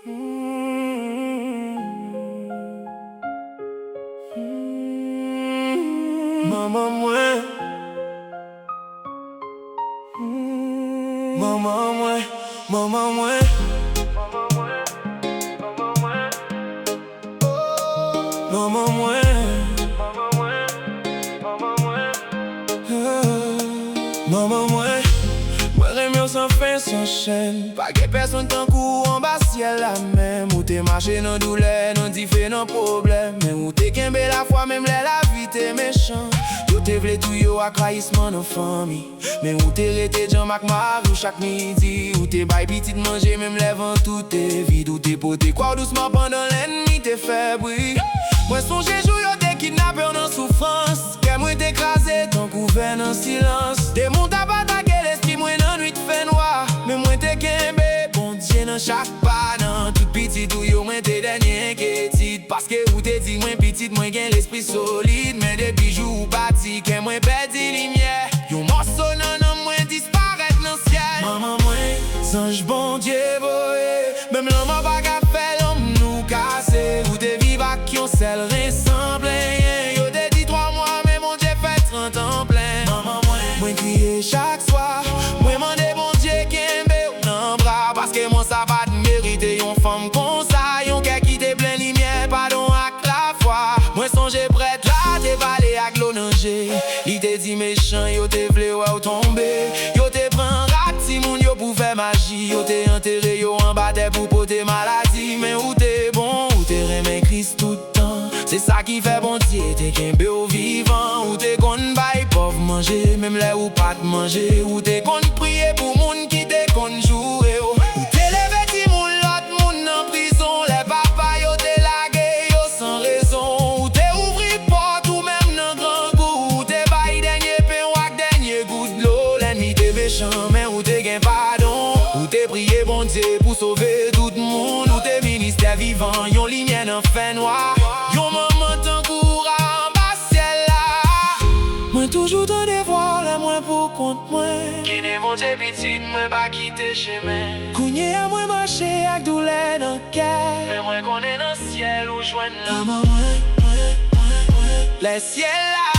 Maman moi, maman moi, maman moi, maman moi, maman moi. Moi remyo sans fin sans chaîne. Pas que personne t'en court en bas ciel la même. Ou t'es marché dans douleur, non dit fait non problème. Mais ou t'es kembe la foi même la vie t'es méchant. Yo t'es vle tout yo a kraïsman en famille. Mais ou t'es rete Jean Mac Marou chaque midi. Ou t'es bail petit manger même lèvant tout est vide. Ou t'es poté quoi doucement pendant l'ennemi t'es fait bruit. Moi songe jour yo t'es kidnappé en souffrance. Que moi t'écrasé ton couvert en silence. T'es mon tabac l'esprit moi nan nuit fait noir. Mais moi t'es kembe bon Dieu dans chaque pas. Nan tout petit ou yo moi t'es dernier inquiétude. Parce que ou t'es dit moi petit moi gain l'esprit solide. Mais depuis jour ou parti que moi perdi lumière. Yo morceau nan moi disparaître dans ciel. Maman moi ange bon Dieu boye. Même l'homme pas qu'à faire l'homme nous casser. Ou t'es vive avec yon seul ressemble. Yo t'es dit 3 mois mais mon Dieu fait 30 ans plein. Maman moi crier chaque soir. Moi mande bon Dieu kembe ou nan bras. Parce que mon ça pas de mériter yon femme comme ça. Yon kè qui te plein lumière pardon ak la foi. Moi songe prête là t'es valé ak l'eau nager. Il te dit méchant yo te vle ou tomber. Yo te prend rat si moun yo pou faire magie. Yo te enterré yo en bas terre pour porter maladie. Mais ou t'es bon ou t'es remen Christ tout le temps. C'est ça qui fait bon Dieu t'es kembe ou vivant. Ou t'es kon bay pauvre manger même là ou pas de manger. Ou t'es kon prier pour moun qui t'es kon jouer. Ou t'es levé ti moun l'autre moun en prison. Les papas yo t'es lagué yo sans raison. Ou t'es ouvri porte ou même nan grand goût. Ou t'es bail dernier pain ou ak dernier goût de l'eau. L'ennemi t'es méchant mais ou t'es gain pardon. Ou t'es prié bon Dieu pour sauver tout le monde. Ou t'es ministère vivant yon lumière nan fin noir. Toujours dans des voiles, moi pour compte moi. Qui n'est mon Dieu petit, moi pas quitter chemin. Kounye à moi marcher avec douleur dans le cœur. Mais moi qu'on est dans le ciel ou joindre la maman. Les ciels là.